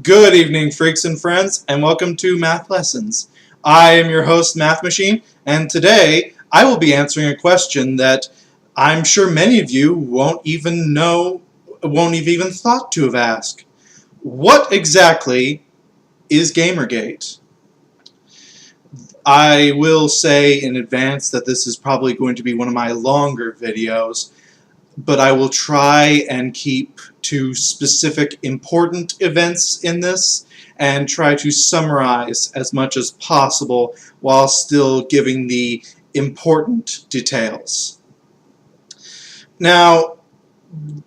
Good evening, freaks and friends, and welcome to Math Lessons. I am your host, Math Machine, and today I will be answering a question that I'm sure many of you won't even thought to have asked. What exactly is Gamergate? I will say in advance that this is probably going to be one of my longer videos, but I will try and keep to specific important events in this and try to summarize as much as possible while still giving the important details. Now,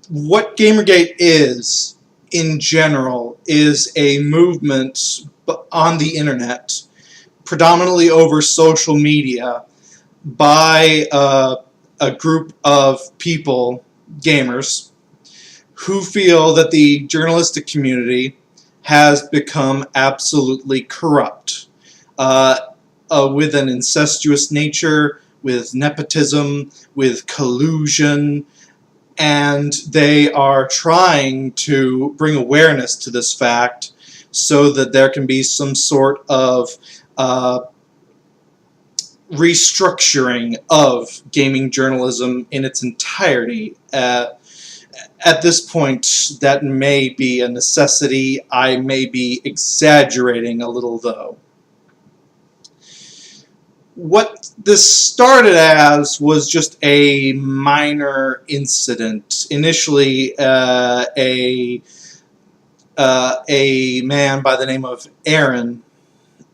what Gamergate is, in general, is a movement on the internet, predominantly over social media, by a group of people, gamers, who feel that the journalistic community has become absolutely corrupt, with an incestuous nature, with nepotism, with collusion, and they are trying to bring awareness to this fact so that there can be some sort of restructuring of gaming journalism in its entirety. At this point, that may be a necessity. I may be exaggerating a little, though. What this started as was just a minor incident. Initially, a man by the name of Aaron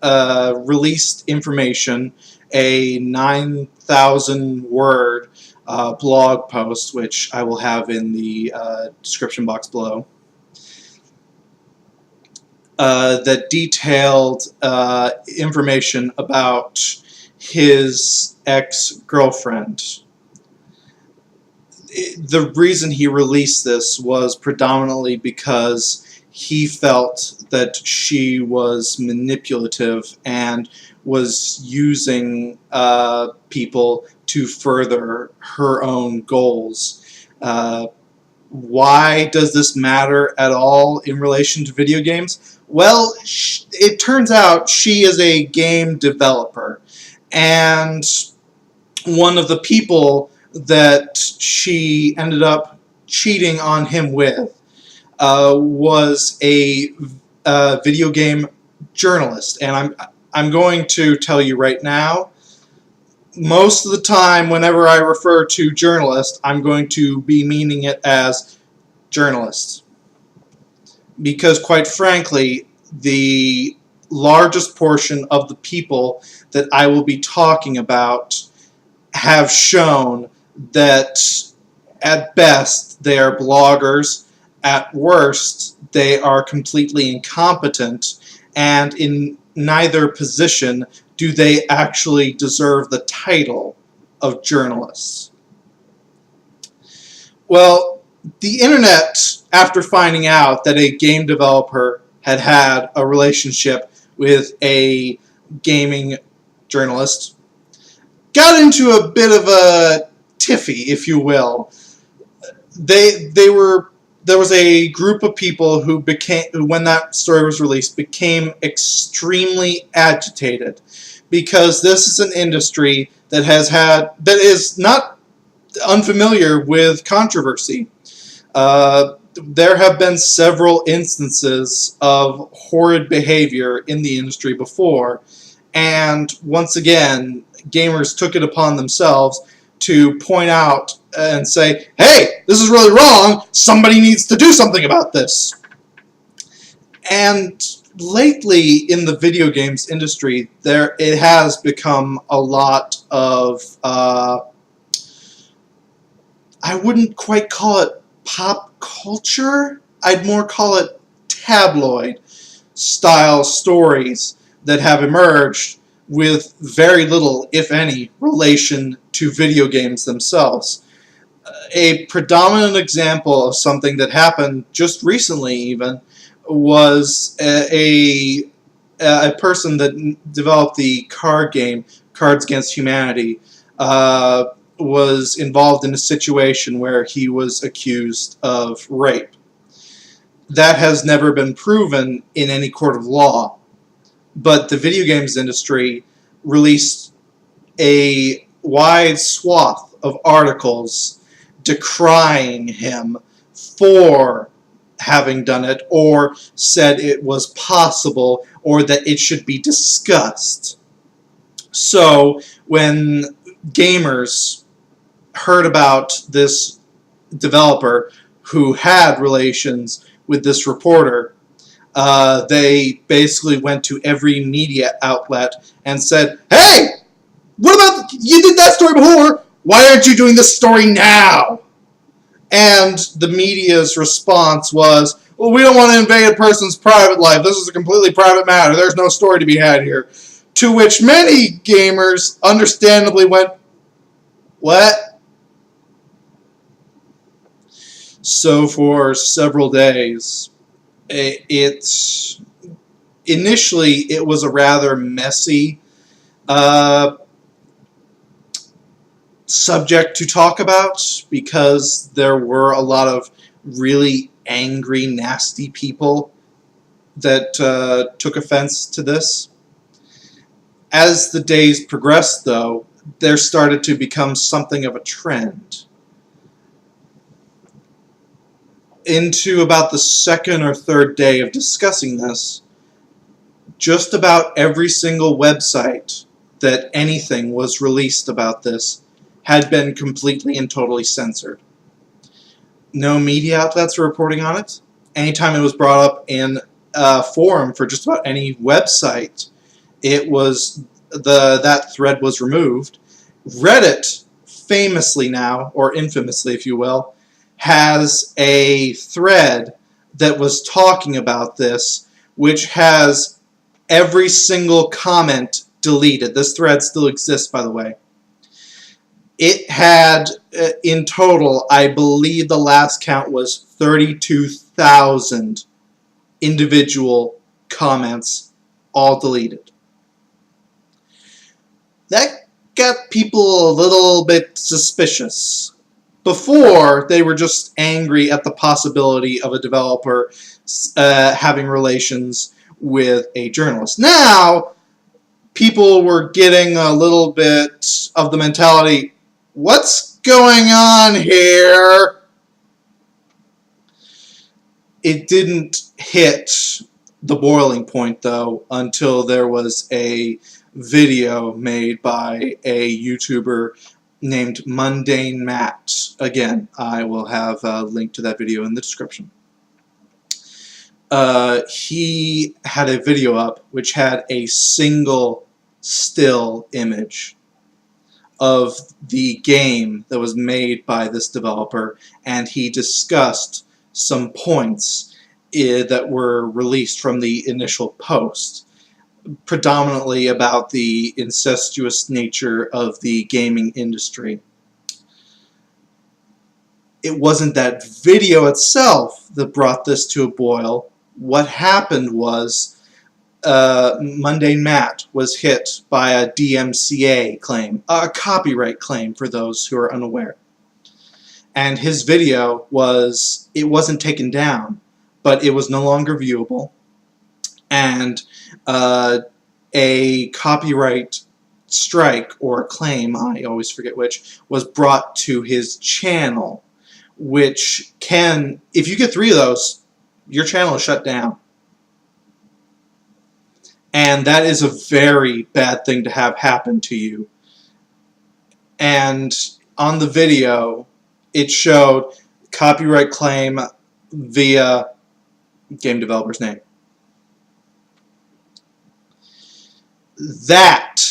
released information, a 9,000-word blog post, which I will have in the description box below, that detailed information about his ex-girlfriend. The reason he released this was predominantly because he felt that she was manipulative and was using people to further her own goals. Why does this matter at all in relation to video games? Well, it turns out she is a game developer, and one of the people that she ended up cheating on him with was a video game journalist. And I'm going to tell you right now, most of the time whenever I refer to journalist, I'm going to be meaning it as journalists. Because quite frankly, the largest portion of the people that I will be talking about have shown that at best they are bloggers, at worst they are completely incompetent, and in neither position do they actually deserve the title of journalists. Well, the internet, after finding out that a game developer had a relationship with a gaming journalist, got into a bit of a tiffy, if you will. There was a group of people who when that story was released, became extremely agitated, because this is an industry that is not unfamiliar with controversy. There have been several instances of horrid behavior in the industry before, and once again, gamers took it upon themselves to point out and say, hey, this is really wrong, somebody needs to do something about this. And lately in the video games industry, it has become a lot of, I wouldn't quite call it pop culture, I'd more call it tabloid style stories that have emerged with very little, if any, relation to video games themselves. A predominant example of something that happened just recently even was a person that developed the card game Cards Against Humanity was involved in a situation where he was accused of rape. that has never been proven in any court of law. But the video games industry released a wide swath of articles decrying him for having done it, or said it was possible, or that it should be discussed. So when gamers heard about this developer who had relations with this reporter, they basically went to every media outlet and said, "Hey, what about, you did that story before, why aren't you doing this story now?" And the media's response was, "Well, we don't want to invade a person's private life. This is a completely private matter. There's no story to be had here." To which many gamers understandably went, "What?" So for several days, initially it was a rather messy subject to talk about, because there were a lot of really angry, nasty people that took offense to this. As the days progressed, though, there started to become something of a trend. Into about the second or third day of discussing this, just about every single website that anything was released about this had been completely and totally censored. No media outlets were reporting on it. Anytime it was brought up in a forum for just about any website, it was that thread was removed. Reddit, famously now, or infamously if you will, has a thread that was talking about this, which has every single comment deleted. This thread still exists, by the way. It had, in total, I believe the last count was 32,000 individual comments, all deleted. That got people a little bit suspicious. Before, they were just angry at the possibility of a developer having relations with a journalist. Now, people were getting a little bit of the mentality, what's going on here? It didn't hit the boiling point, though, until there was a video made by a YouTuber named Mundane Matt. Again, I will have a link to that video in the description. He had a video up which had a single still image of the game that was made by this developer, and he discussed some points that were released from the initial post, predominantly about the incestuous nature of the gaming industry. It wasn't that video itself that brought this to a boil. What happened was Mundane Matt was hit by a DMCA claim, a copyright claim for those who are unaware. And his video it wasn't taken down, but it was no longer viewable. And a copyright strike or claim, I always forget which, was brought to his channel, which can, if you get 3 of those, your channel is shut down. And that is a very bad thing to have happen to you. And on the video, it showed copyright claim via game developer's name. That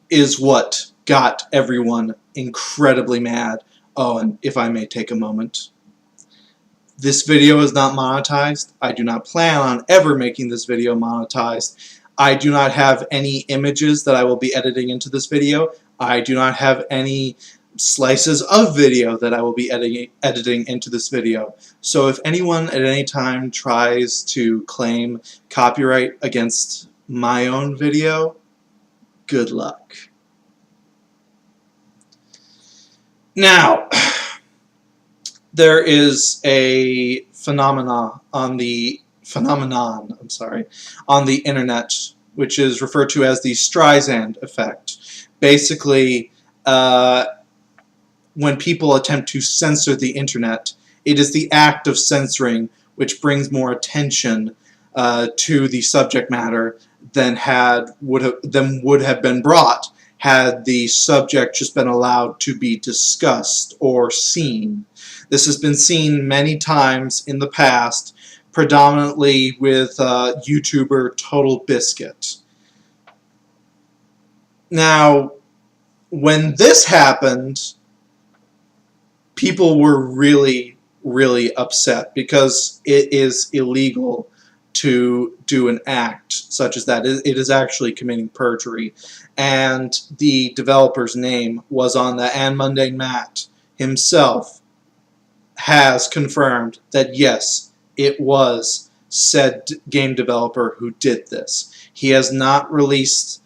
is what got everyone incredibly mad. Oh, and if I may take a moment, this video is not monetized. I do not plan on ever making this video monetized. I do not have any images that I will be editing into this video. I do not have any slices of video that I will be editing into this video. So if anyone at any time tries to claim copyright against my own video, good luck. Now, there is a phenomena phenomenon, I'm sorry, on the internet, which is referred to as the Streisand effect. Basically, when people attempt to censor the internet, it is the act of censoring which brings more attention to the subject matter than would have been brought had the subject just been allowed to be discussed or seen. This has been seen many times in the past, predominantly with YouTuber Total Biscuit. Now, when this happened, people were really, really upset because it is illegal to do an act such as that. It is actually committing perjury. And the developer's name was on that, and Mundane Matt himself has confirmed that yes, it was said game developer who did this. He has not released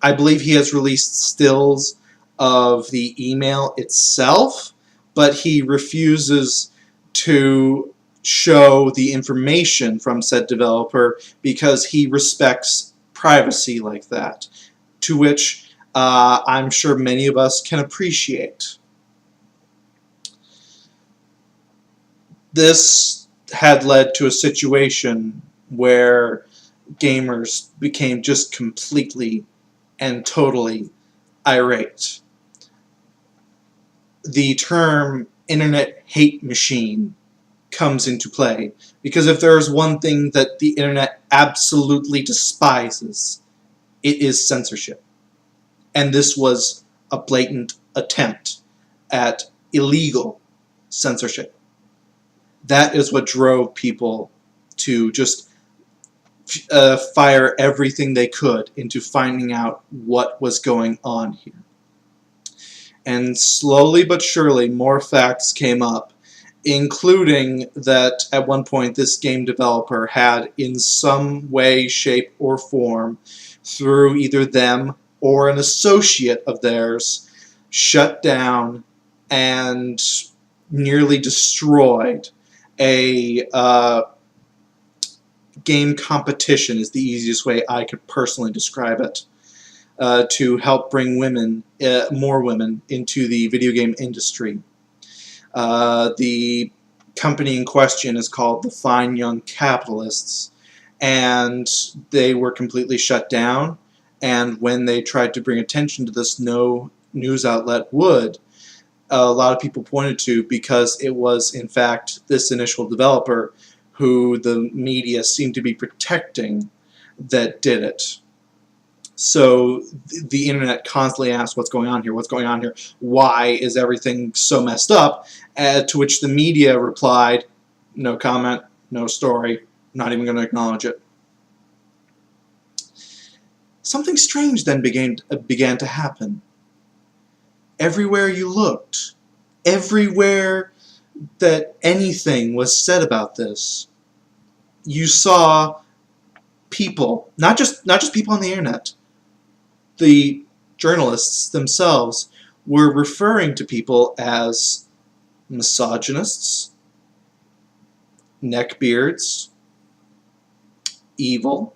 I believe he has released stills of the email itself, but he refuses to show the information from said developer because he respects privacy like that, to which I'm sure many of us can appreciate. This had led to a situation where gamers became just completely and totally irate. The term internet hate machine comes into play, because if there is one thing that the internet absolutely despises, it is censorship. And this was a blatant attempt at illegal censorship. That is what drove people to just fire everything they could into finding out what was going on here. And slowly but surely more facts came up, including that at one point this game developer had in some way, shape, or form, through either them or an associate of theirs, shut down and nearly destroyed a game competition, is the easiest way I could personally describe it, to help bring more women into the video game industry. The company in question is called the Fine Young Capitalists, and they were completely shut down, and when they tried to bring attention to this, no news outlet would. A lot of people pointed to, because it was in fact this initial developer who the media seemed to be protecting that did it. So the internet constantly asked, what's going on here? What's going on here? Why is everything so messed up? To which the media replied, no comment, no story, not even going to acknowledge it. Something strange then began to happen. Everywhere you looked, everywhere that anything was said about this, you saw people, not just people on the internet, the journalists themselves were referring to people as misogynists, neckbeards, evil,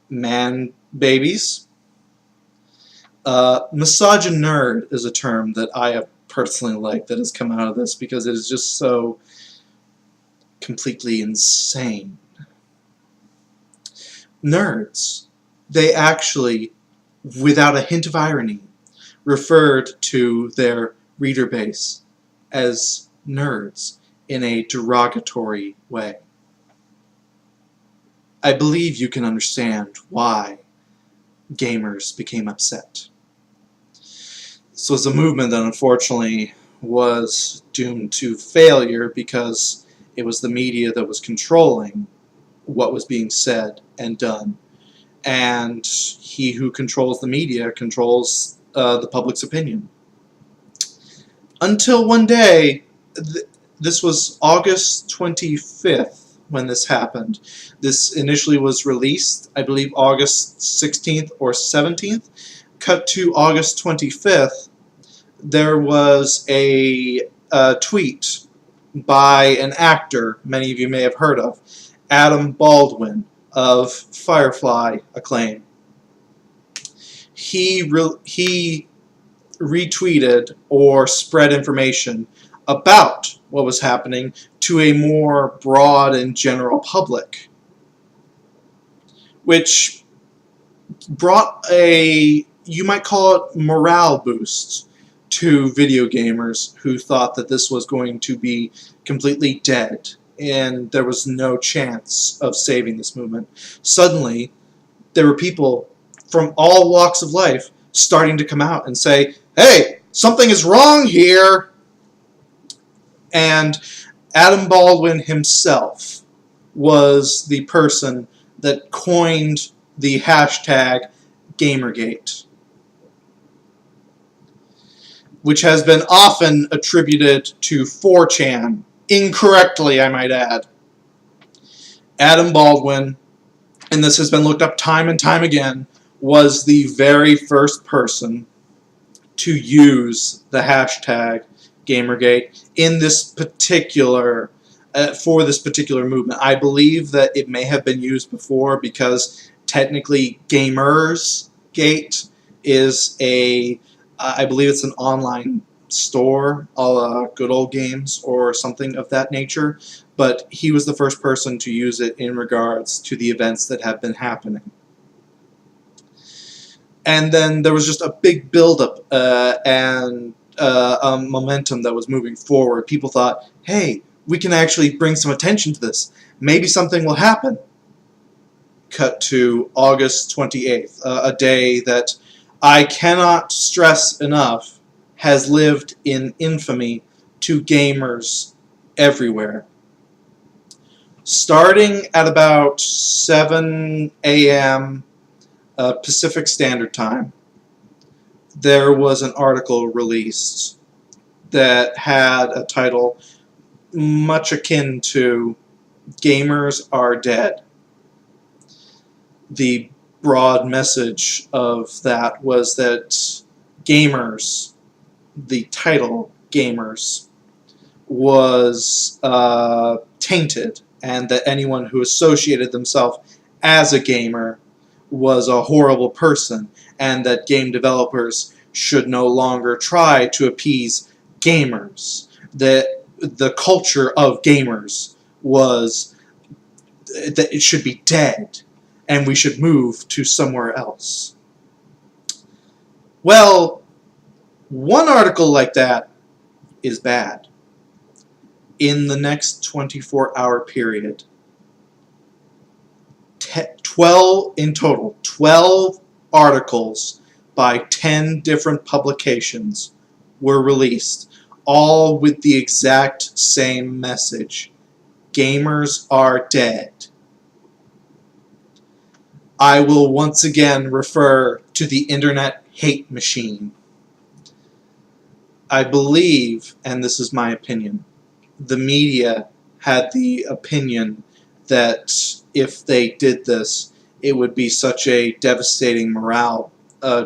man babies. Misogyn nerd is a term that I have personally liked that has come out of this, because it is just so completely insane. Nerds, they actually, without a hint of irony, referred to their reader base as nerds in a derogatory way. I believe you can understand why gamers became upset. This was a movement that unfortunately was doomed to failure, because it was the media that was controlling what was being said and done. And he who controls the media controls the public's opinion. Until one day, this was August 25th when this happened. This initially was released, I believe, August 16th or 17th. Cut to August 25th, there was a tweet by an actor many of you may have heard of, Adam Baldwin of Firefly acclaim. He retweeted or spread information about what was happening to a more broad and general public, which brought you might call it morale boost to video gamers who thought that this was going to be completely dead and there was no chance of saving this movement. Suddenly, there were people from all walks of life starting to come out and say, hey, something is wrong here. And Adam Baldwin himself was the person that coined the hashtag Gamergate, which has been often attributed to 4chan, incorrectly I might add. Adam Baldwin, and this has been looked up time and time again, was the very first person to use the hashtag Gamergate in this particular for this particular movement. I believe that it may have been used before because technically Gamersgate is I believe it's an online store, a la Good Old Games or something of that nature, but he was the first person to use it in regards to the events that have been happening. And then there was just a big buildup and a momentum that was moving forward. People thought, hey, we can actually bring some attention to this. Maybe something will happen. Cut to August 28th, a day that I cannot stress enough has lived in infamy to gamers everywhere. Starting at about 7 a.m. Pacific Standard Time, there was an article released that had a title much akin to Gamers Are Dead. The broad message of that was that gamers, the title Gamers, was tainted, and that anyone who associated themselves as a gamer was a horrible person, and that game developers should no longer try to appease gamers. That the culture of gamers was that it should be dead, and we should move to somewhere else. Well, one article like that is bad. In the next 24-hour period, 12 in total, 12 articles by 10 different publications were released, all with the exact same message. Gamers are dead. I will once again refer to the internet hate machine. I believe, and this is my opinion, the media had the opinion that if they did this, it would be such a devastating morale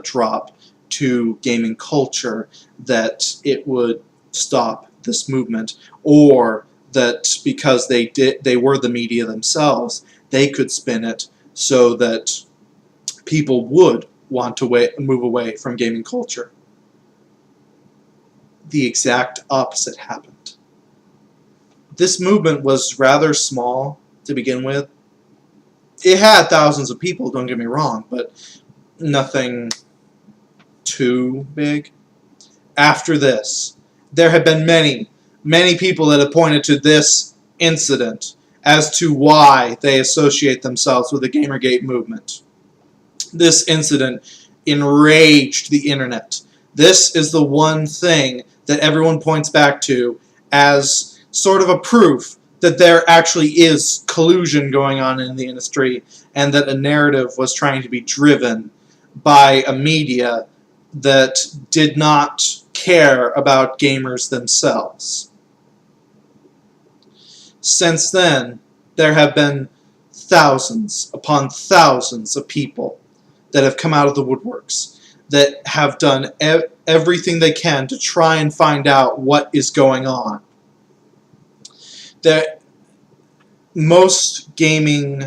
drop to gaming culture that it would stop this movement, or that because they were the media themselves, they could spin it so that people would want to move away from gaming culture. The exact opposite happened. This movement was rather small to begin with. It had thousands of people, don't get me wrong, but nothing too big. After this, there have been many people that have pointed to this incident as to why they associate themselves with the Gamergate movement. This incident enraged the internet. This is the one thing that everyone points back to as sort of a proof that there actually is collusion going on in the industry, and that a narrative was trying to be driven by a media that did not care about gamers themselves. Since then, there have been thousands upon thousands of people that have come out of the woodworks, that have done everything they can to try and find out what is going on. that most gaming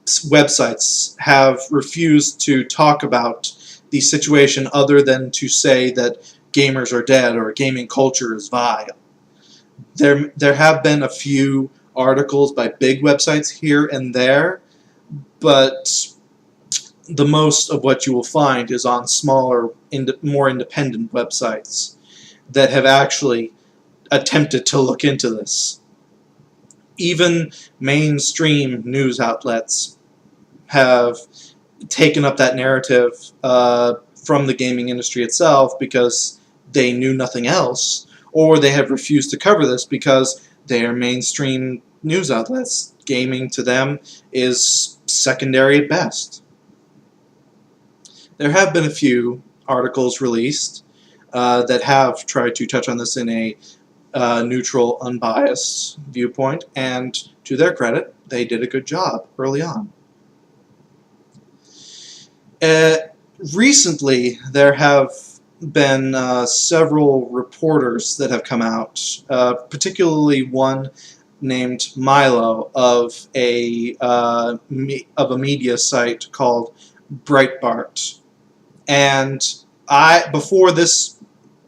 websites have refused to talk about the situation other than to say that gamers are dead or gaming culture is vile. There have been a few articles by big websites here and there, but the most of what you will find is on smaller, more independent websites that have actually attempted to look into this. Even mainstream news outlets have taken up that narrative from the gaming industry itself because they knew nothing else, or they have refused to cover this because they are mainstream news outlets. Gaming to them is secondary at best. There have been a few articles released that have tried to touch on this in a neutral, unbiased viewpoint, and to their credit, they did a good job early on. Recently, there have been several reporters that have come out, particularly one named Milo of a media site called Breitbart. And before this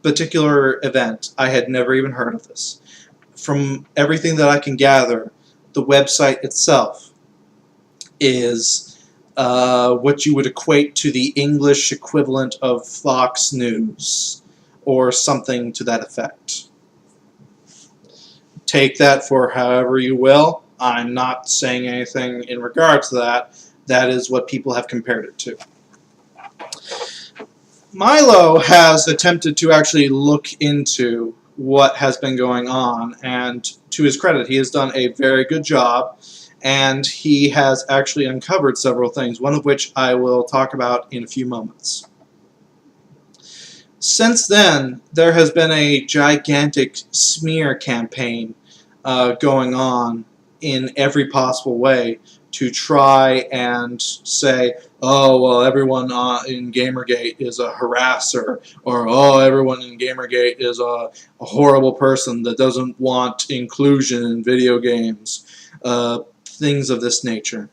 particular event, I had never even heard of this. From everything that I can gather, the website itself is what you would equate to the English equivalent of Fox News, or something to that effect. Take that for however you will. I'm not saying anything in regards to that. That is what people have compared it to. Milo has attempted to actually look into what has been going on, and to his credit, he has done a very good job, and he has actually uncovered several things, one of which I will talk about in a few moments. Since then, there has been a gigantic smear campaign going on in every possible way to try and say, oh, well, everyone in Gamergate is a harasser, or oh, everyone in Gamergate is a horrible person that doesn't want inclusion in video games, things of this nature.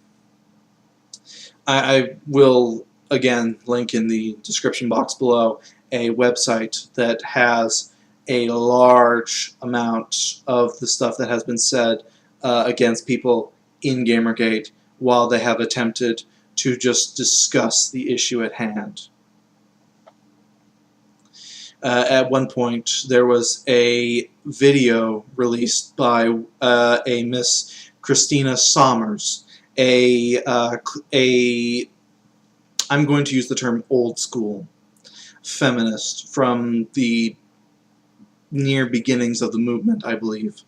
I will, again, link in the description box below a website that has a large amount of the stuff that has been said against people in Gamergate while they have attempted to just discuss the issue at hand. At one point, there was a video released by a Miss Christina Sommers, I'm going to use the term old school feminist from the near beginnings of the movement, I believe,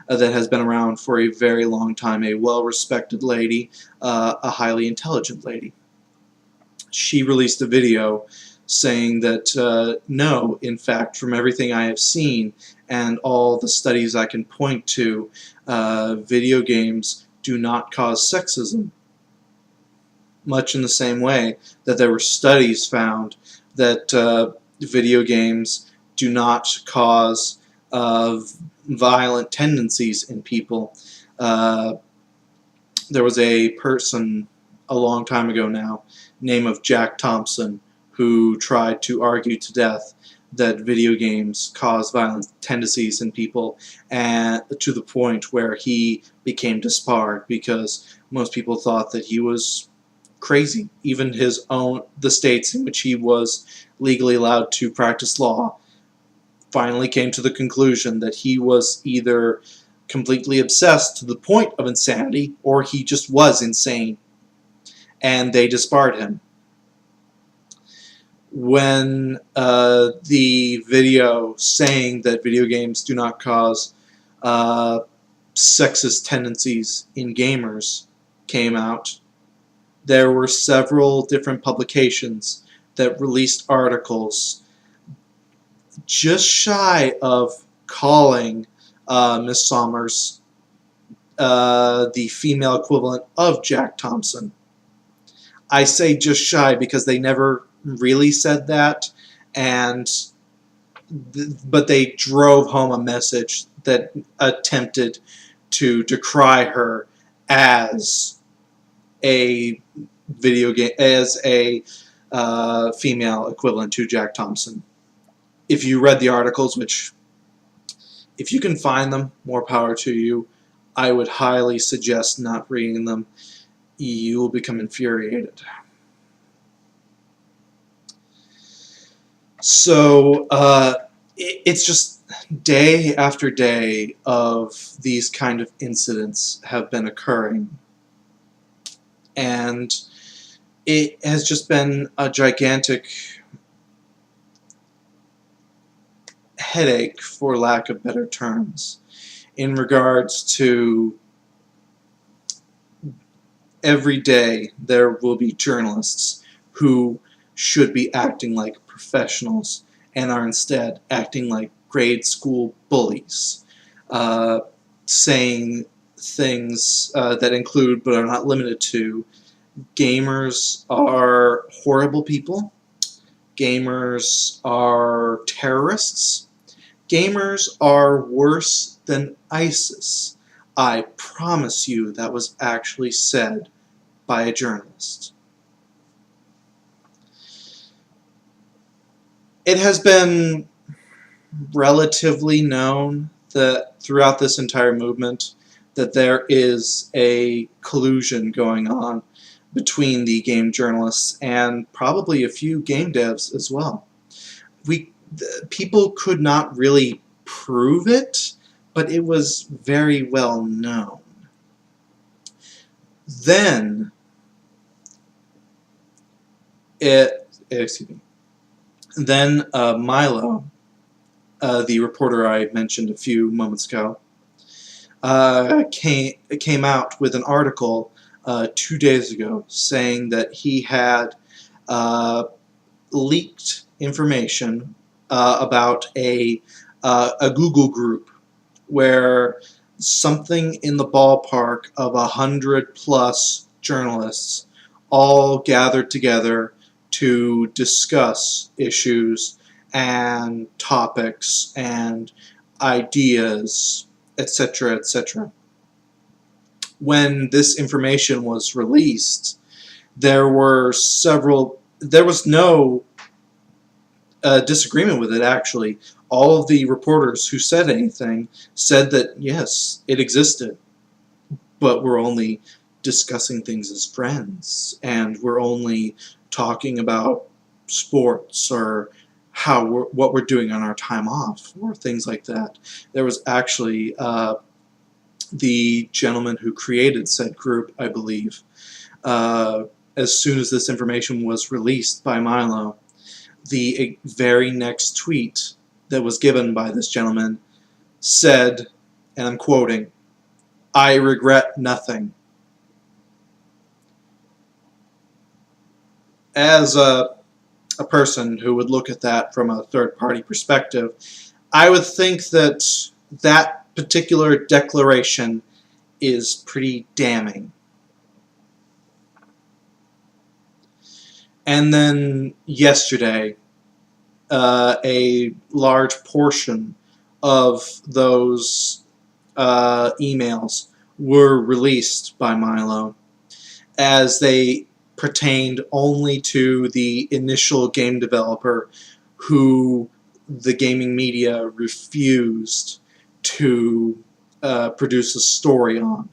that has been around for a very long time, a well-respected lady, a highly intelligent lady. She released a video saying that no, in fact, from everything I have seen and all the studies I can point to, video games do not cause sexism. Much in the same way that there were studies found that video games do not cause violent tendencies in people. There was a person a long time ago now, name of Jack Thompson, who tried to argue to death that video games cause violent tendencies in people, and to the point where he became disbarred because most people thought that he was crazy. Even the states in which he was legally allowed to practice law finally came to the conclusion that he was either completely obsessed to the point of insanity, or he just was insane, and they disbarred him. When the video saying that video games do not cause sexist tendencies in gamers came out, there were several different publications that released articles just shy of calling Miss Sommers the female equivalent of Jack Thompson. I say just shy because they never really said that, and but they drove home a message that attempted to decry her as a video game, as a female equivalent to Jack Thompson. If you read the articles, which, if you can find them, more power to you, I would highly suggest not reading them. You will become infuriated. So it's just day after day of these kind of incidents have been occurring, and it has just been a gigantic headache, for lack of better terms, in regards to every day there will be journalists who should be acting like professionals and are instead acting like grade school bullies, saying things that include but are not limited to: gamers are horrible people, gamers are terrorists, gamers are worse than ISIS. I promise you that was actually said by a journalist. It has been relatively known that throughout this entire movement that there is a collusion going on between the game journalists and probably a few game devs as well. People could not really prove it, but it was very well known. Then Milo, the reporter I mentioned a few moments ago, came out with an article 2 days ago saying that he had leaked information about a Google group where something in the ballpark of 100+ journalists all gathered together to discuss issues and topics and ideas, etc., etc. When this information was released, there was no disagreement with it, actually. All of the reporters who said anything said that, yes, it existed, but we're only discussing things as friends, and we're only talking about sports or what we're doing on our time off, or things like that. There was actually the gentleman who created said group, I believe, as soon as this information was released by Milo, the very next tweet that was given by this gentleman said, and I'm quoting, "I regret nothing." As a person who would look at that from a third-party perspective, I would think that that particular declaration is pretty damning. And then yesterday, a large portion of those emails were released by Milo, as they pertained only to the initial game developer who the gaming media refused to produce a story on.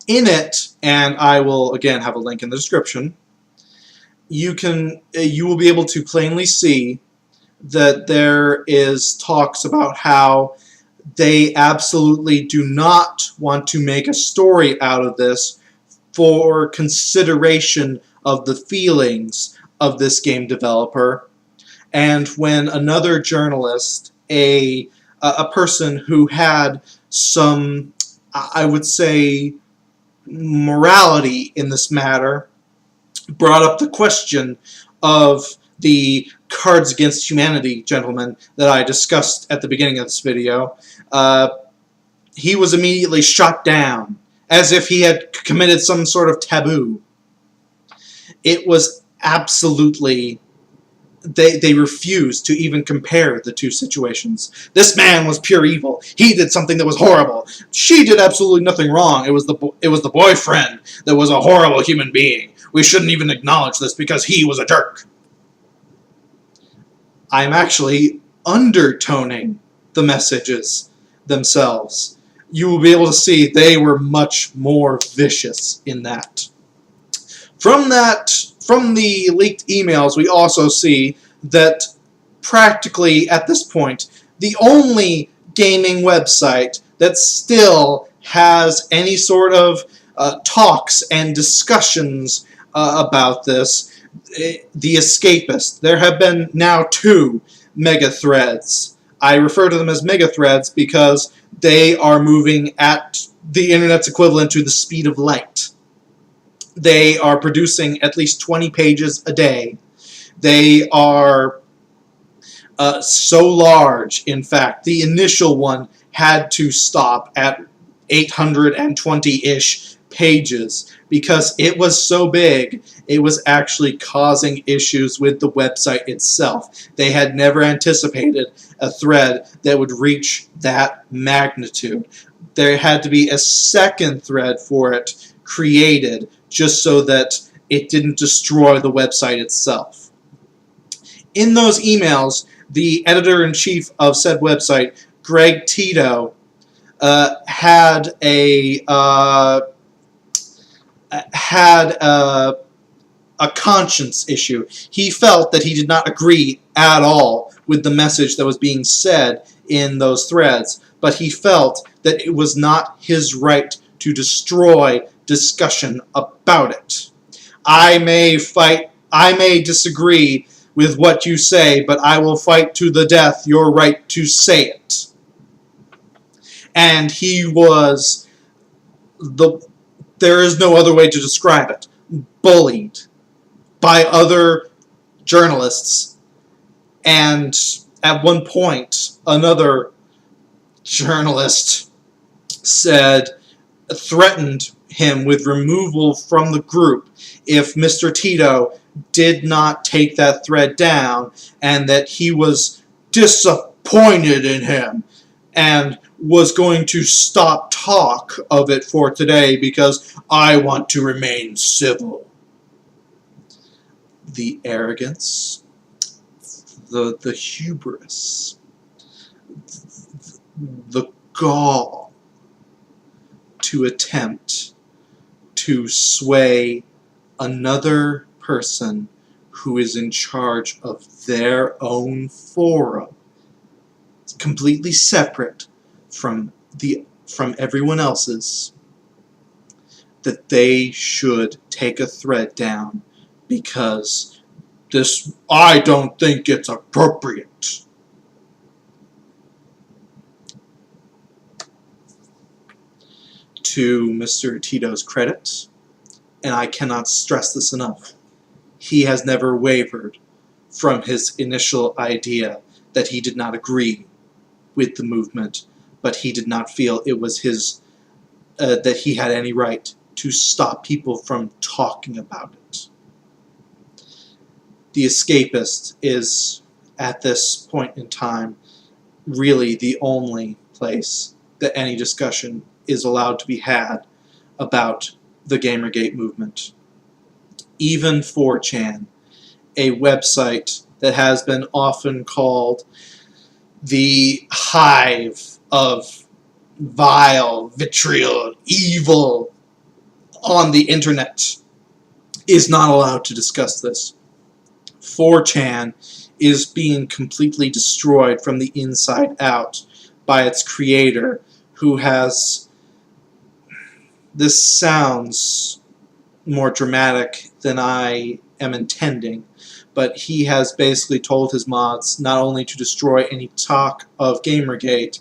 In it, and I will again have a link in the description, you will be able to plainly see that there is talks about how they absolutely do not want to make a story out of this for consideration of the feelings of this game developer. And when another journalist, a person who had some, I would say, morality in this matter, brought up the question of the Cards Against Humanity gentleman that I discussed at the beginning of this video, he was immediately shot down as if he had committed some sort of taboo. It was absolutely they refused to even compare the two situations. This man was pure evil. He did something that was horrible. She did absolutely nothing wrong. It was the boyfriend that was a horrible human being. We shouldn't even acknowledge this because he was a jerk. I'm actually undertoning the messages themselves. You will be able to see they were much more vicious in that. From the leaked emails, we also see that practically at this point, the only gaming website that still has any sort of talks and discussions about this, The Escapist. There have been now 2 mega threads. I refer to them as mega threads because they are moving at the internet's equivalent to the speed of light. They are producing at least 20 pages a day. They are so large, in fact, the initial one had to stop at 820-ish pages because it was so big, it was actually causing issues with the website itself. They had never anticipated a thread that would reach that magnitude. There had to be a second thread for it created just so that it didn't destroy the website itself. In those emails, the editor-in-chief of said website, Greg Tito, had a conscience issue. He felt that he did not agree at all with the message that was being said in those threads, but he felt that it was not his right to destroy discussion about it. I may disagree with what you say, but I will fight to the death your right to say it. And he was, there is no other way to describe it, bullied by other journalists. And at one point, another journalist threatened him with removal from the group if Mr. Tito did not take that thread down, and that he was disappointed in him and was going to stop talk of it for today because I want to remain civil. The arrogance, the hubris, the gall to attempt to sway another person who is in charge of their own forum. It's completely separate from everyone else's. That they should take a thread down because I don't think it's appropriate. To Mr. Tito's credit, and I cannot stress this enough, he has never wavered from his initial idea that he did not agree with the movement, but he did not feel it was his, that he had any right to stop people from talking about it. The Escapist is, at this point in time, really the only place that any discussion is allowed to be had about the Gamergate movement. Even 4chan, a website that has been often called the hive of vile, vitriol, evil on the internet, is not allowed to discuss this. 4chan is being completely destroyed from the inside out by its creator, who has... This sounds more dramatic than I am intending, but he has basically told his mods not only to destroy any talk of Gamergate,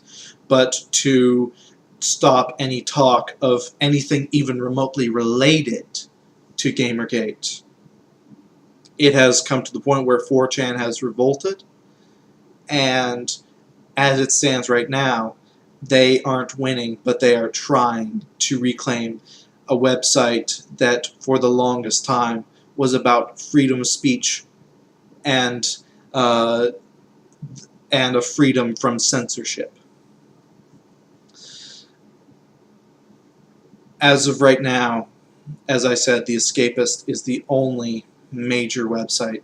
but to stop any talk of anything even remotely related to Gamergate. It has come to the point where 4chan has revolted, and as it stands right now, they aren't winning, but they are trying to reclaim a website that for the longest time was about freedom of speech and uh, and a freedom from censorship. As of right now, as I said, The Escapist is the only major website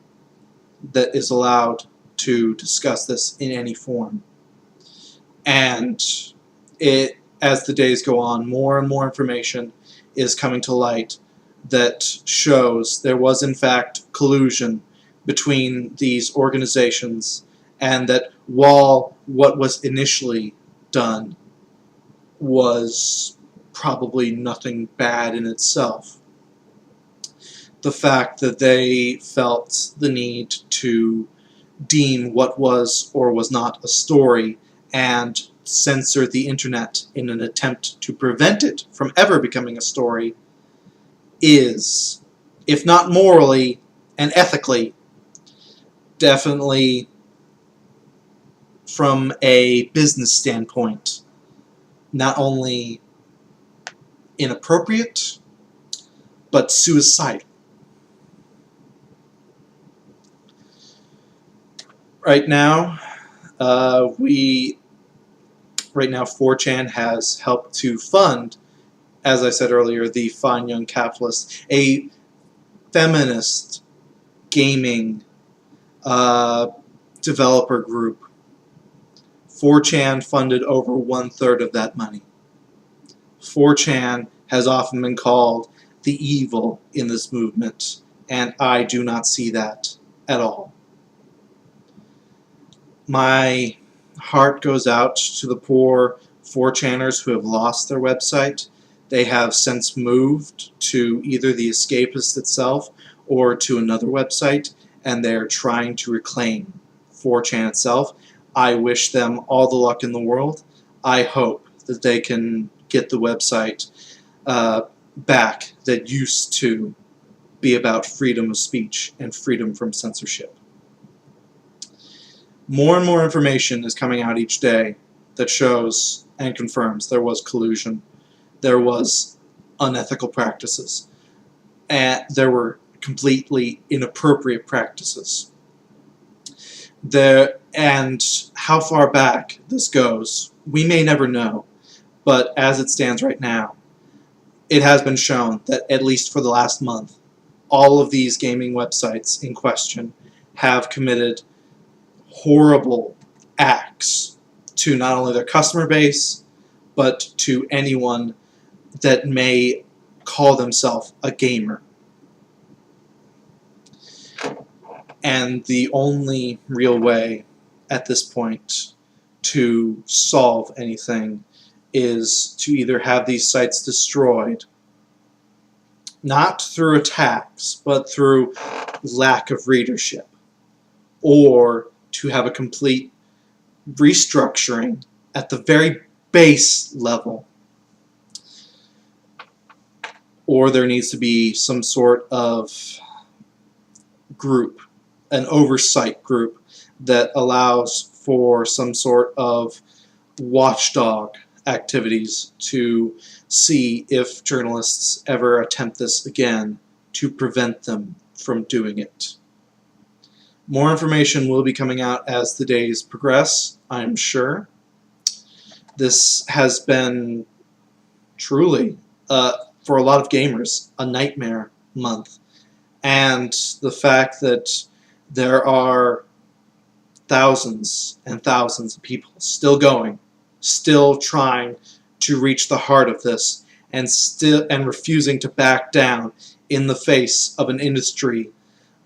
that is allowed to discuss this in any form. And as the days go on, more and more information is coming to light that shows there was in fact collusion between these organizations, and that while what was initially done was probably nothing bad in itself, the fact that they felt the need to deem what was or was not a story and censor the internet in an attempt to prevent it from ever becoming a story is, if not morally and ethically, definitely from a business standpoint, not only inappropriate, but suicidal. Right now, 4chan has helped to fund, as I said earlier, the Fine Young Capitalists, a feminist gaming developer group. 4chan funded over 1/3 of that money. 4chan has often been called the evil in this movement, and I do not see that at all. My heart goes out to the poor 4chaners who have lost their website. They have since moved to either The Escapist itself or to another website, and they're trying to reclaim 4chan itself. I wish them all the luck in the world. I hope that they can get the website back that used to be about freedom of speech and freedom from censorship. More and more information is coming out each day that shows and confirms there was collusion, there was unethical practices, and there were completely inappropriate practices. And how far back this goes, we may never know, but as it stands right now, it has been shown that at least for the last month, all of these gaming websites in question have committed horrible acts to not only their customer base, but to anyone that may call themselves a gamer. And the only real way at this point to solve anything is to either have these sites destroyed, not through attacks, but through lack of readership, or to have a complete restructuring at the very base level, or there needs to be some sort of group, an oversight group that allows for some sort of watchdog activities to see if journalists ever attempt this again, to prevent them from doing it. More information will be coming out as the days progress, I'm sure. This has been truly, for a lot of gamers, a nightmare month. And the fact that there are thousands and thousands of people still going, still trying to reach the heart of this, and refusing to back down in the face of an industry,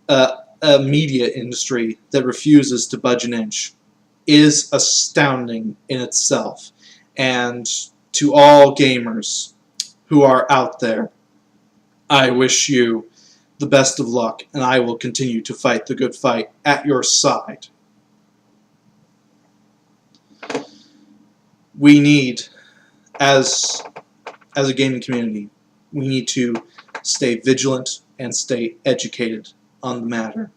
a media industry that refuses to budge an inch, is astounding in itself. And to all gamers who are out there, I wish you the best of luck, and I will continue to fight the good fight at your side. We need, as a gaming community, we need to stay vigilant and stay educated on the matter.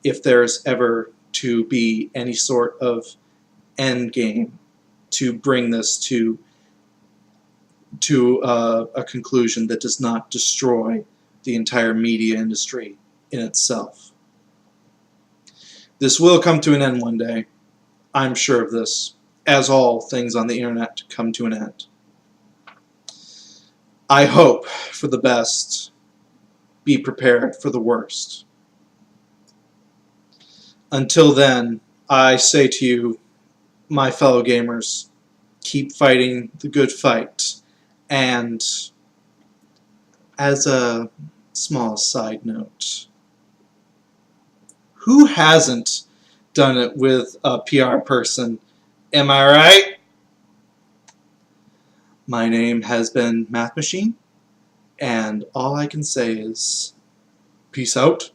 If there's ever to be any sort of end game to bring this to a conclusion that does not destroy the entire media industry in itself. This will come to an end one day. I'm sure of this, as all things on the internet come to an end. I hope for the best. Be prepared for the worst. Until then, I say to you, my fellow gamers, keep fighting the good fight. And as a small side note, who hasn't done it with a PR person? Am I right? My name has been Math Machine, and all I can say is peace out.